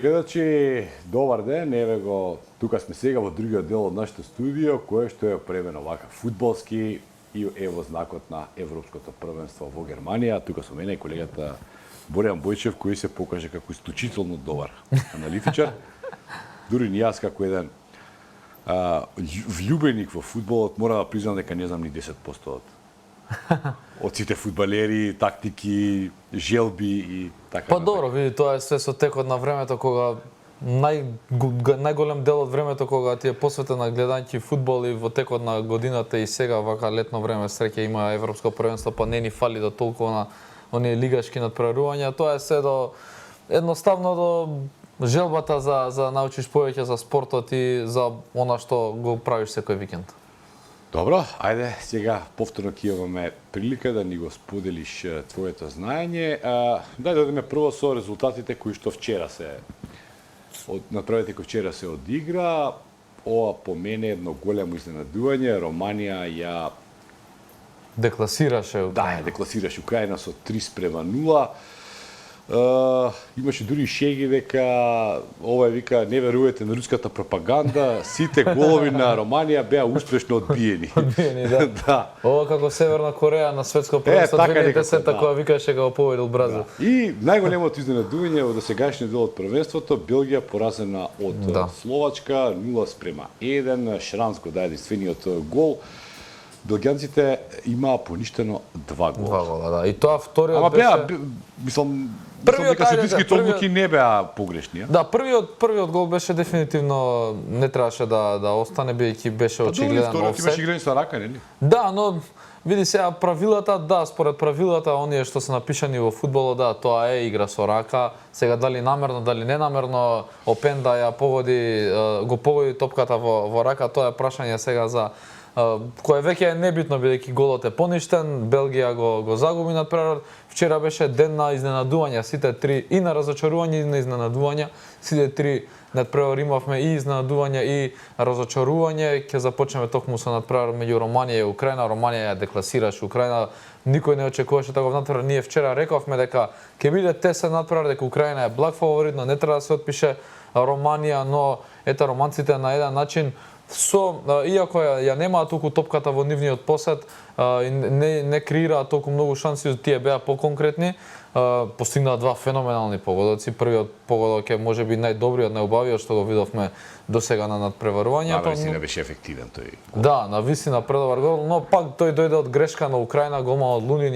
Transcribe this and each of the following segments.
Гледачи, добар ден, еве го, тука сме сега во другиот дел од нашето студио, кое што е опремено вака фудбалски и ево знакот на Европското првенство во Германија. Тука со мене е колегата Боријан Бојчев, кој се покаже како исклучително добар аналитичар. Дури ни јас како еден влюбеник во фудбалот мора да признам дека не знам ни 10% од сите фудбалери, тактики, желби и така. Па добро, види, тоа е све со текот на времето кога најголем дел од времето кога ти е посветен на гледање фудбал и во текот на годината и сега вака летно време среќа има европско првенство, па не ни фали до толку на оние лигашки надпреварувања. Тоа е се до едноставно до желбата за научиш повеќе за спортот и за она што го правиш секој викенд. Добро, ајде сега повторно ќе имаме прилика да ни го споделиш твоето знаење. Дај да одиме прво со резултатите кои што вчера се направите кои вчера се одигра. Ова по мене едно големо изненадување. Романија ја декласираше Украина. Да, декласираше Украина со 3:0. Имаше дури шеги дека ова вика не верувате на руската пропаганда, сите голови на Романија беа успешно одбиени. Одбиени, да. Да. Ова како Северна Кореја на светско првенство 2010 која викаше како победил Бразил. Да. И најголемото изненадување во досегашниот дел од првенството, Белгија поразена од Словачка 0:1. Шранц го даде единствениот гол. Белгијанците имаа поништено 2 гола. 2 гола, да. И тоа вториот Ама беа, беше... мислам дека судиските одлуки не беа погрешни. Да, првиот гол беше дефинитивно не требаше да остане бидејќи беше очигледен офсайд. Вториот имаше играње со рака, нели? Да, но види сега правилата, да, според правилата оние што се напишани во фудбалот, да, тоа е игра со рака. Сега дали намерно, дали ненамерно Опенда ја погоди, го погоди топката во рака, тоа е прашање сега за кое веќе е небитно бидејќи голот е поништен, Белгија го загуби надпреварот. Вчера беше ден на изненадувања, сите три и на разочарување и на изненадувања. Сите три надпревари имавме и изненадување и разочарување. Ќе започнеме токму со надпревар меѓу Романија и Украина. Романија ја декласираше Украина. Никој не очекуваше таков надпревар. Ние вчера рековме дека ќе биде тесен надпревар, дека Украина е благ фаворит, но не треба да се отпише Романија, но ета романците на еден начин иако ја немаа толку топката во нивниот посет, не креираат толку многу шанси, тие беа поконкретни, постигнаа два феноменални погодоци. Првиот погодок е можеби најдобриот, најубавиот што го видовме досега на надпреварувањето. Да, навистина беше ефективен тој гол. Да, навистина предобар гол, но пак тој дојде од грешка на Украина, голманот Лунин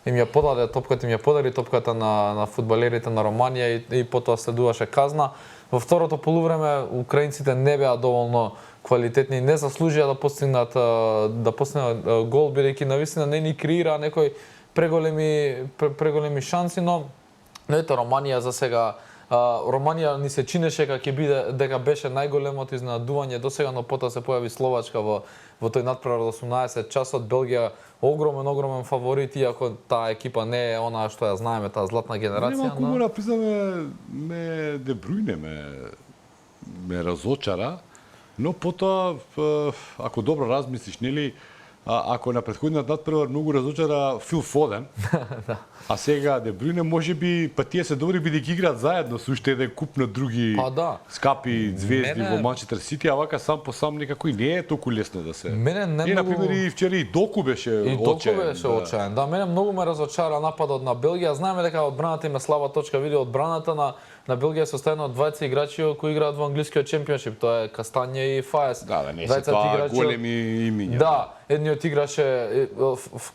им ја подаде топката, им ја подари топката на фудбалерите на Романија и потоа следуваше казна. Во второто полувреме украинците не беа доволно квалитетни, не заслужија да постигнат гол, бидејќи навистина не ни креира некои преголеми шанси, но ето Романија за сега Романија ни се чинеше дека беше најголемото изненадување досега, но потоа се појави Словачка во тој надпревар од 18 часот. Белгија огромен фаворит, иако таа екипа не е она што ја знаеме, таа златна генерација. Немалку мора признаме Де Брујне ме разочара, но потоа ако добро размислиш, нели, ако на претходниот надпревар многу разочара Фил Фоден, а сега Де Брујне можеби па тие се добри бидејќи играат заедно со уште еден куп на други скапи звезди во Манчестер Сити, а вака сам по сам некако и не е толку лесно да се. Мене не на пример и вчера и Доку беше очаен. Да, мене многу ме разочара нападот на Белгија. Знаеме дека одбраната им е слаба точка, види одбраната на Белгија се состои од двајца играчи кои играат во англискиот чемпионшип, тоа е Кастанје и Фаес. Да, не се тоа големи имиња. Да, едниот играше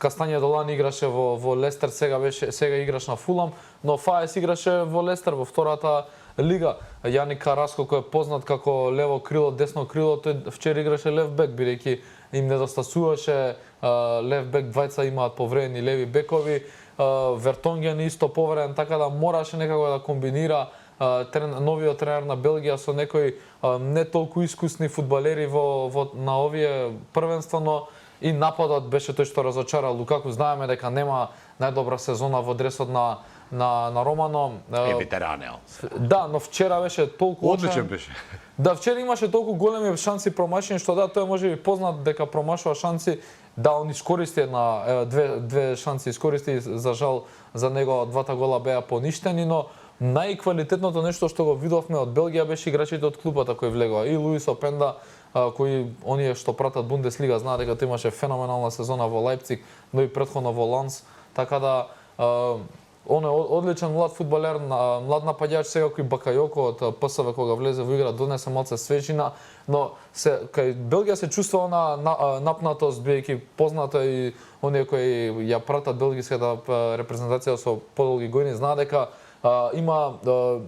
Кастанје Долан играше во Лестер, сега играш на Фулам, но Фаес играше во Лестер во втората лига. Јани Караско кој е познат како лево крило, десно крило, тој вчера играше лев бек бидејќи им недостасуваше лев бек, двајца имаат повредени леви бекови. Вертонген исто повреден, така да мораше некако да комбинира новиот тренер на Белгија со некои не толку искусни фудбалери на овие првенства, но и нападот беше тој што разочара Лукаку. Знаеме дека нема најдобра сезона во дресот на Романо. Ветеранел. Да, но вчера беше толку одличен беше. Да, вчера имаше толку големи шанси промашени што да, тој можеби познат дека промашува шанси. Да, он искористи две шанси искористи, за жал за него двата гола беа поништени, но најквалитетното нешто што го видовме од Белгија беше играчите од клубата кои влегоа. И Луис Опенда, кои оние што пратат Бундеслига знаат дека тој имаше феноменална сезона во Лајпциг, но и претходно во Ланс, така да он е одличен млад фудбалер, млад нападјач, сега кој Бакајоко од ПСВ кога влезе во игра донесе малце свежина, но кај Белгија се чувствува на напнатост, бидејќи познато и оние кои ја пратат белгиската репрезентација со подолги години знаат дека има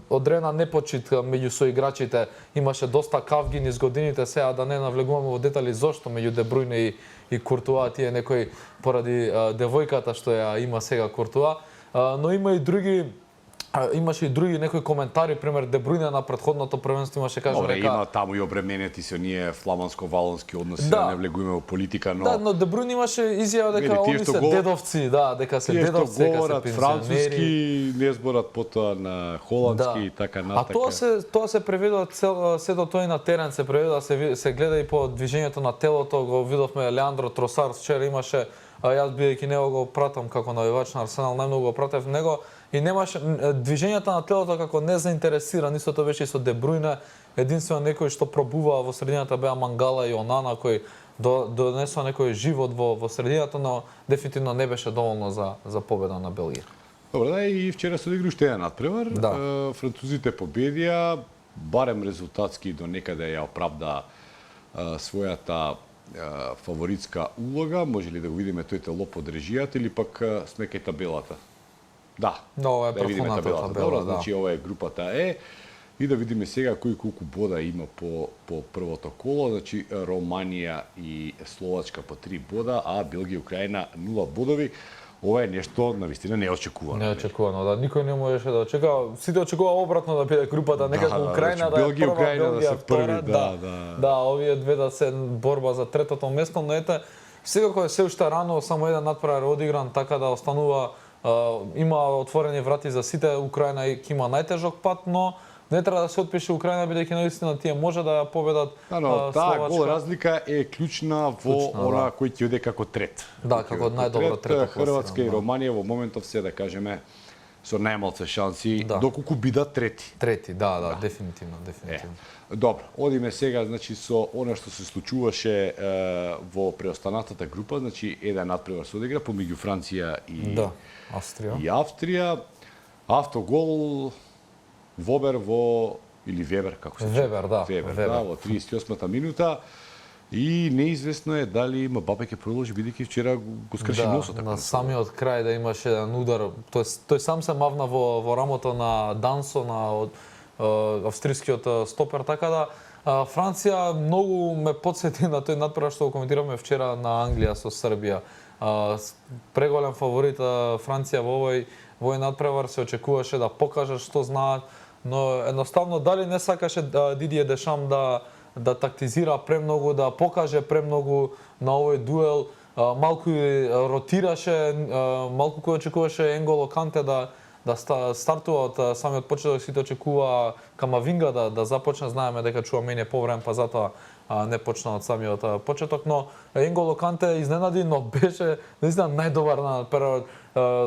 одредена непочит меѓу соиграчите, имаше доста кавги низ годините, сега да не навлегуваме во детали зошто меѓу Де Брујне и Куртуа, тие некои поради девојката што ја има сега Куртуа, но има и други имаше и други некои коментари, пример Де Брујне на претходното првенство имаше кажа дека има таму и обременети се оние фламанско-валонски односи, да не влегуваме во политика, но да, но Де Брујне имаше изјава дека они се дедовци, да, дека се дедовци, дека се пензионери. Француски, не зборат потоа на холандски и така натака. Тоа се преведува сето тоа и на терен се преведува, се гледа и по движењето на телото, го видовме Леандро Тросар вчера имаше, јас бидејќи него го пратам како навивач на Арсенал, најмногу го пратев него и немаше движењата на телото како не заинтересиран, истото беше и со Де Брујне, единствено некој што пробува во средината беа Мангала и Онана кој донесува некој живот во средината, но дефинитивно не беше доволно за победа на Белгија. Добро, да, и вчера се одигра уште еден надпревар. Да. Французите победија, барем резултатски до некаде ја оправда својата фаворитска улога. Може ли да го видиме тој лоп од режијата или пак сме кај табелата? Да. Ова е да видиме табелата. Добро, да. значи ова е групата Е. И да видиме сега кој колку бода има по првото коло. Значи Романија и Словачка по 3 бода, а Белгија и Украина 0 бодови. Ова е нешто навистина неочекувано. Неочекувано, да. Никој не можеше да очекува. Сите очекува обратно да биде групата, некако Украина да е прва, Белгија да се втора. Да, овие две да се борба за третото место, но ете, секако е се уште рано, само еден надпревар одигран, така да останува има отворени врати за сите. Украина ќе има најтежок пат, но не треба да се отпише Украина, бидејќи наистина тие може да ја победат Словачка. Таа гол разлика е клучна во она кој ќе оде како трет. Да, како најдобро трето. Хрватска и Романија во моментов се да кажеме со најмалце шанси, доколку бидат трети. Трети, да, дефинитивно. Добро, одиме сега значи со она што се случуваше во преостанатата група, значи еден надпревар се одигра помеѓу Франција и Австрија. Автогол Вобер или Вебер, како се Вебер, да. Вебер, во 38-та минута. И неизвестно е дали Мбапе ќе продолжи, бидејќи вчера го скрши носот. На самиот крај да имаше еден удар, тој сам се мавна во рамото на Дансо, на австрискиот стопер, така да Франција многу ме потсети на тој надпревар што го коментиравме вчера на Англија со Србија. Преголем фаворит Франција во овој надпревар, се очекуваше да покаже што знаат, но едноставно дали не сакаше Дидие Дешам да тактизира премногу, да покаже премногу на овој дуел, малку ротираше, малку кој очекуваше Енголо Канте да стартува од самиот почеток, сите очекува Камавинга да започне, знаеме дека Чуамени е повремен, па затоа не почна од самиот почеток, но Енголо Канте изненади, но беше наистина најдобар на период.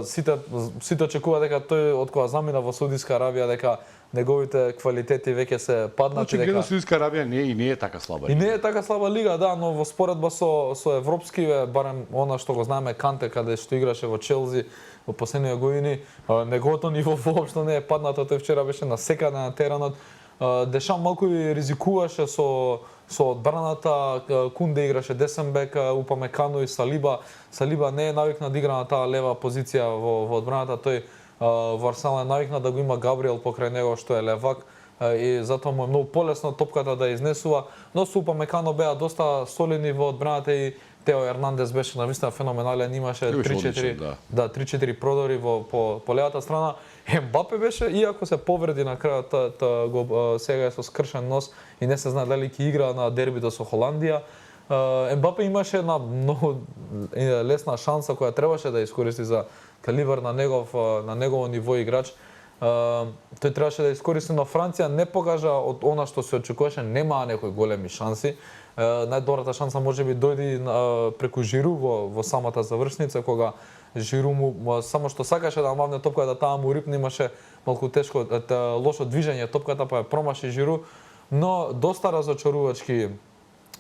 Сите очекува дека тој од кога замина во Саудиска Арабија дека неговите квалитети веќе се паднати, дека Саудиска Арабија не е така слаба. И не е така слаба лига, да, но во споредба со европски, барем она што го знаеме Канте каде што играше во Челси во последните години, неговото ниво воопшто не е паднато, тој вчера беше насекаде на теренот. Дешам малку и ризикуваше со одбраната, Кунде играше десен бек, Упамекано и Салиба. Салиба не е навикнат да игра на таа лева позиција во одбраната, тој во Арсенал е навикнат да го има Габриел покрај него што е левак и затоа му е многу полесно топката да изнесува, но со Упамекано беа доста солидни во одбраната и Тео Ернандес беше навистина феноменален, имаше 3-4 продори по левата страна. Ембапе беше, иако се повреди на крајот, сега е со скршен нос и не се знае дали ќе игра на дербито со Холандија. Ембапе имаше една многу лесна шанса која требаше да искористи за калибар на негово ниво играч. Тој требаше да искористи, но Франција не покажа од она што се очекуваше, немаа некои големи шанси. Најдобрата шанса можеби дојде преку Жиру во самата завршница, кога Жиру му само што сакаше да мавне топка да таа му рипне, имаше малку тешко, лошо движење топката, па ја промаши Жиру, но доста разочарувачки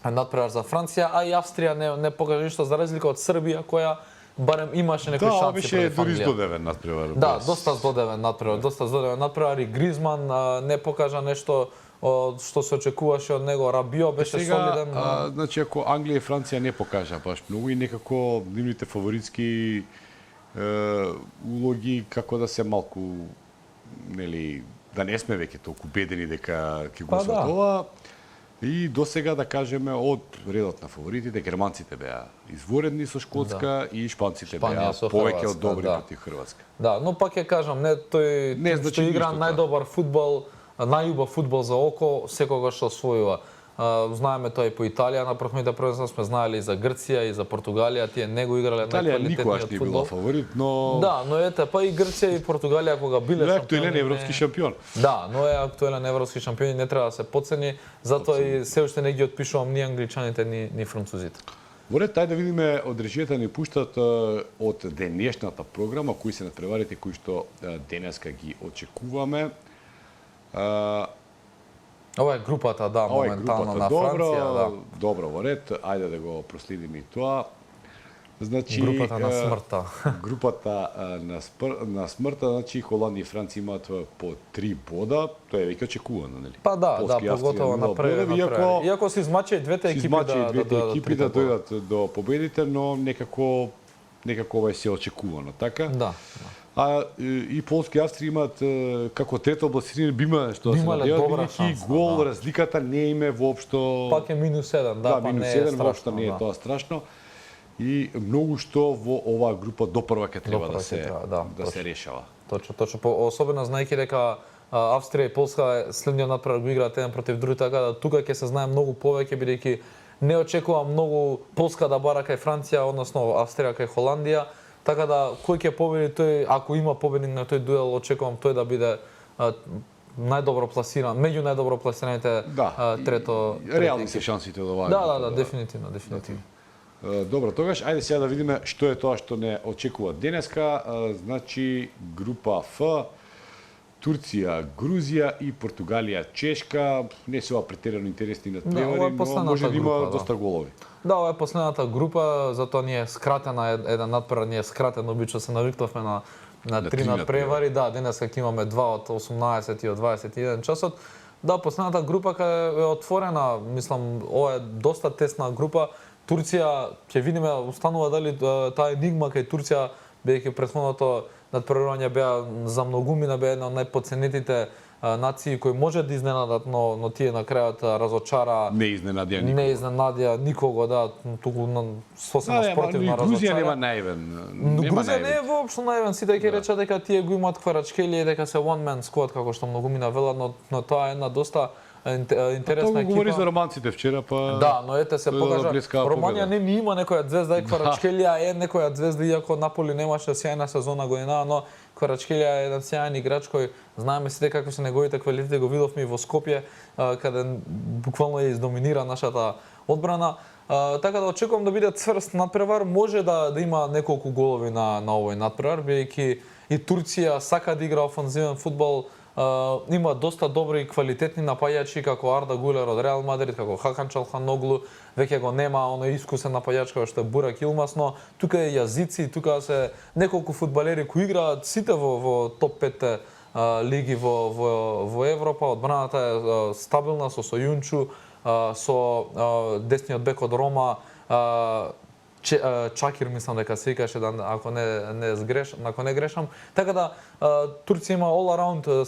надпревар за Франција, а и Австрија не покажа ништо за разлика од Србија која барем имаше некои шанси. Да, беше дури Англија. здодевен надпревар. Да, доста здодевен надпревар и Гризман не покажа нешто што се очекуваше од него. Рабио беше солиден. Значи, ако Англија и Франција не покажа баш многу и некако нивните фаворитски улоги како да се малку, нели, да не сме веќе толку убедени дека ќе го освоат ова. И до сега, да кажеме, од редот на фаворитите, германците беа изворедни со Шкотска и шпанците беа повеќе од добри против Хрватска. Да, но пак ќе кажам, тој што игра најдобар фудбал, најубав фудбал за око, секогаш освојува. Знаеме тоа и по Италија, на првните првенства сме знаеле и за Грција и за Португалија, тие не го играле најквалитетниот фудбал. Италија никогаш не била фаворит, но да, но ете, па и Грција и Португалија кога биле шампиони. Актуелен европски шампион. Да, но е актуелен европски шампион и не треба да се подцени, затоа и се уште не ги отпишувам ни англичаните ни французите. Во ред, тај да видиме од режијата ни пуштат од денешната програма, кои се надпреварите кои што денеска ги очекуваме. Ова е групата, да, моментално на Франција, да. Добро, во ред, ајде да го проследиме и тоа. Значи, групата на смртта. Групата на смртта, значи Холандија и Франција имаат по 3 бода, тоа е веќе очекувано, нели? Па да, поготово на првиот. Иако се измачи двете екипи да дојдат до победите, но некако ова е се очекувано, така? Да. А и Полска и Австрија имаат како трето пласирани би имале што да се надеват, бидејќи гол разликата не име воопшто. Пак е -7, да, па не е страшно. Не е тоа страшно. И многу што во оваа група допрва ќе треба да се решава. Точно, особено знаејќи дека Австрија и Полска следниот надпревар го играат еден против друг, така да тука ќе се знае многу повеќе, бидејќи не очекувам многу Полска да бара кај Франција, односно Австрија кај Холандија. Така да, кој ќе победи тој, ако има победник на тој дуел, очекувам тој да биде најдобро пласиран, меѓу најдобро пласираните трето. Реални се шансите од оваа. Да, дефинитивно. Добро, тогаш, ајде сега да видиме што е тоа што не очекува денеска. Значи, група Ф, Турција, Грузија и Португалија, Чешка. Не се ова претерано интересни надпревари, но може да има доста голови. Да, ова е последната група, затоа ни е скратена еден надпревар, ни е скратен, обично се навикнавме на 3 надпревари. Да, денеска ќе имаме 2 од 18 и од 21 часот. Да, последната група кај е отворена, мислам, ова е доста тесна група. Турција, ќе видиме, останува дали таа енигма кај Турција, бидејќи претходното надпреварување беа за многумина беа една од најпоценетите нации кои може да изненадат, но тие на крајот разочара. Не изненадија никого. Не изненадија никого, да, туку сосема спротивна разочара. Грузија нема наивен. Грузија не е воопшто наивен, сите ќе речат дека тие го имаат Кварачкелија и дека се one man squad, како што многумина велат, но тоа е една доста интересна екипа. Говори за романците вчера, па. Да, но ете се покажа. Романија не ни има некоја звезда, и Кварачкелија е некоја звезда, иако Наполи немаше сјајна сезона година, но Кварачкелија е еден сјајен играч кој знаеме сите какви се неговите квалитети, го видовме и во Скопје, каде буквално ја издоминира нашата одбрана. Така да очекувам да биде цврст надпревар, може да има неколку голови на овој надпревар, бидејќи и Турција сака да игра офанзивен фудбал. Има доста добри и квалитетни напајачи како Арда Гулер од Реал Мадрид, како Хакан Чалханоглу, веќе го нема оној искусен напајач кој што е Бурак Илмаз, но тука е Јазици, тука се неколку фудбалери кои играат сите во топ 5 лиги во Европа. Одбраната е стабилна со Сојунчу, со десниот бек од Рома, Чакир, мислам дека се викаше, ако не грешам. Така да Турција има all around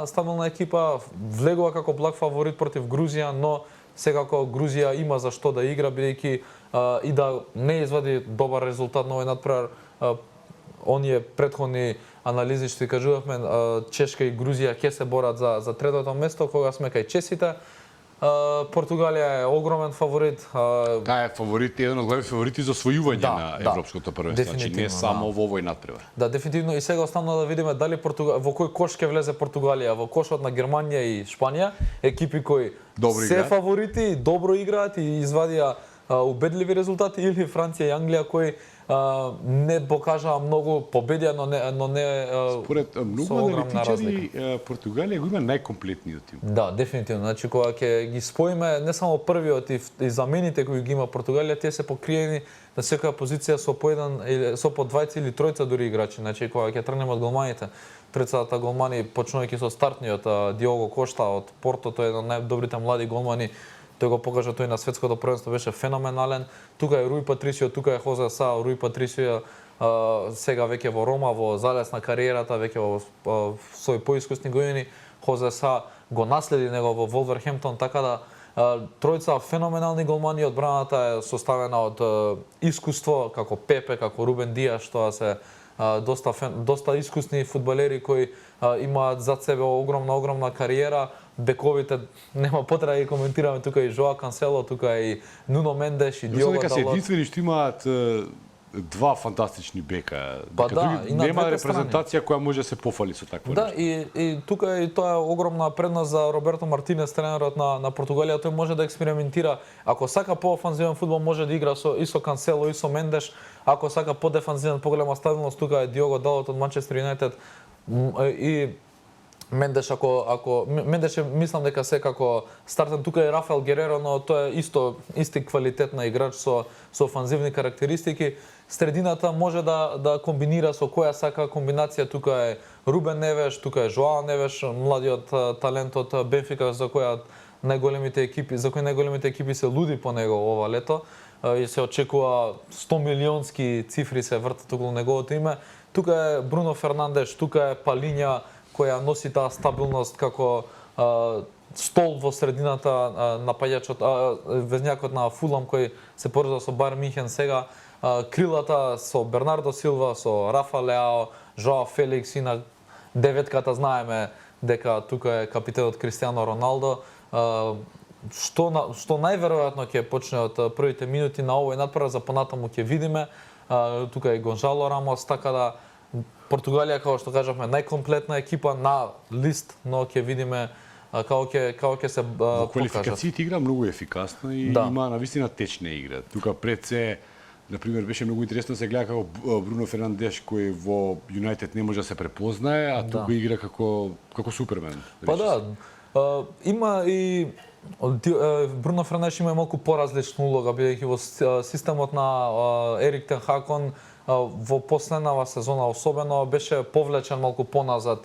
стабилна екипа, влегува како благ фаворит против Грузија, но секако Грузија има за што да игра, бидејќи и да не извади добар резултат на овој надпревар. Оние претходни анализи што кажувавме, Чешка и Грузија ќе се борат за третото место, кога сме кај чесите. Португалија е огромен фаворит. Таа е фаворит, еден од главните фаворити за освојување на европското првенство, значи не само во овој надпревар. Да, дефинитивно, и сега останува да видиме дали во кој кош ќе влезе Португалија, во кошот на Германија и Шпанија, екипи кои се фаворити, добро играат и извадија убедливи резултати, или Франција и Англија кои не покажаа многу победи, но не Според многу со огромна аналитичари, Португалија го има најкомплетниот тим. Да, дефинитивно. Значи кога ќе ги споиме не само првиот и замените кои ги има Португалија, тие се покриени на секоја позиција со по еден или со по двајца или тројца дури играчи. Значи кога ќе тргнеме од голманите, тројцата голмани почнувајќи со стартниот Диого Кошта од Порто, тој е еден од најдобрите млади голмани. Тој го покажа, тој на светското првенство беше феноменален. Тука е Руи Патрисио, тука е Хозе Са, Руи Патрисио сега веќе во Рома, во залез на кариерата, веќе во своји поискусни години. Хозе Са го наследи него во Волверхемптон, така да тројца феноменални голмани. Одбраната е составена од искуство, како Пепе, како Рубен Диаш, што се доста искусни фудбалери кои имаат зад себе огромна кариера. Бековите нема потреба да ги коментираме, тука и Жоа Кансело, тука и Нуно Мендеш и Диого Дека се Далот. единствени што имаат два фантастични бека. Па да, и на нема двете репрезентација која може да се пофали со такво Да, нешто. и тука и тоа е огромна предност за Роберто Мартинес, тренерот на Португалија. Тој може да експериментира. Ако сака по-офанзивен фудбал, може да игра и со Кансело, и со Мендеш. Ако сака по-дефанзивен, поголема стабилност, тука е Диого Далот од Манчестер Юнайтед. И Мендеш Мендеш мислам дека се како стартен, тука е Рафаел Гереро, но тоа е исти квалитет на играч со офанзивни карактеристики. Средината може да комбинира со која сака комбинација, тука е Рубен Невеш, тука е Жоао Невеш, младиот талент од Бенфика за кој најголемите екипи се луди по него ова лето и се очекува 100 милионски цифри се вртат околу неговото име. Тука е Бруно Фернандеш, тука е Палиња која носи таа стабилност како стол во средината, напаѓачот, везњакот на Фулам кој се поврза со Бајерн Мюнхен сега, крилата со Бернардо Силва, со Рафа Леао, Жоао Феликс и на деветката знаеме дека тука е капитенот Кристијано Роналдо. Што најверојатно ќе почне од првите минути на овој надпревар, за понатаму ќе видиме. Тука е Гонжало Рамос, така да Португалија, како што кажавме, најкомплетна екипа на лист, но ќе видиме како ќе се Во покажат. квалификациите игра многу ефикасно и Да. има навистина течна игра. Тука пред се, например, беше многу интересно да се гледа како Бруно Фернандеш кој во Юнайтед не може да се препознае, а тука игра како Супермен. Па да, има и Бруно Фернандеш има малку поразлична улога, бидејќи во системот на Ерик Тен Хакон во последнава сезона особено беше повлечен малку поназад,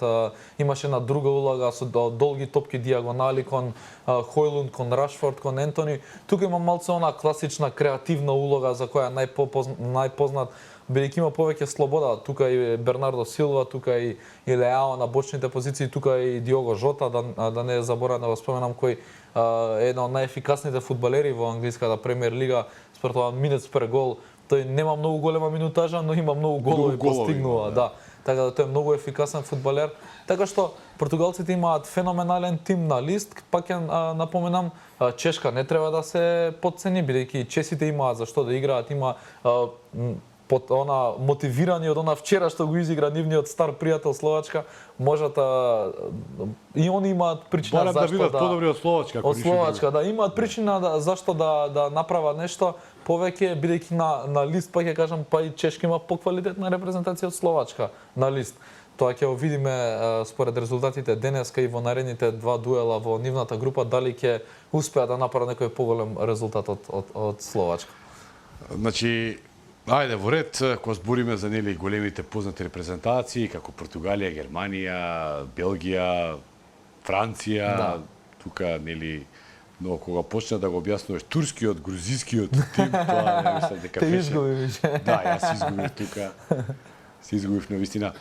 имаше на друга улога со долги топки диагонали кон Хојлунд, кон Рашфорд, кон Ентони. Тука има малце она класична креативна улога за која најпознат, бидејќи има повеќе слобода. Тука и Бернардо Силва, тука и Леао на бочните позиции, тука и Диого Жота, да не заборавам да го споменам, кој е еден од најефикасните фудбалери во англиската премиер лига, според тоа минутс пер гол. Тој нема многу голема минутажа, но има многу голови постигнува, да. Така да тој е многу ефикасен фудбалер. Така што португалците имаат феноменален тим на лист, пак ќе напоменам, Чешка не треба да се потцени, бидејќи чесите имаат за што да играат, има мотивирани од она вчера што го изигра нивниот стар пријател Словачка, можат и они имаат причина зашто да бидат подобри од Словачка. Од Словачка, да, имаат причина зашто да направат нешто повеќе, бидејќи на лист, па ќе кажам, па и Чешка има поквалитетна репрезентација од Словачка на лист. Тоа ќе го видиме според резултатите денеска и во наредните два дуела во нивната група, дали ќе успеат да направат некој поголем резултат од Словачка. Значи, ајде во ред, кога збориме за нели големите познати репрезентации како Португалија, Германија, Белгија, Франција, Да. тука нели, но кога почна да го објаснуваш турскиот, грузискиот тим, тоа не мислам дека Те беше. изгуби више. Да, јас изгубив тука. Се изгубив на вистина.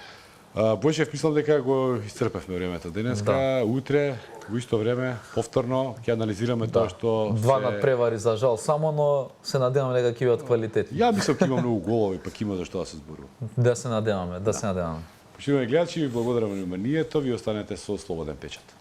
Бојчев, мислам дека го исцрпевме времето денеска. Да. Утре во исто време повторно ќе анализираме тоа што Два надпревари за жал само, но се надеваме дека ќе бидат квалитетни. Ја мислам дека има многу голови, пак има за што да се зборува. Да се надеваме, да се надеваме. Почитувани гледачи, ви благодарам на вниманието, ви останете со Слободен печат.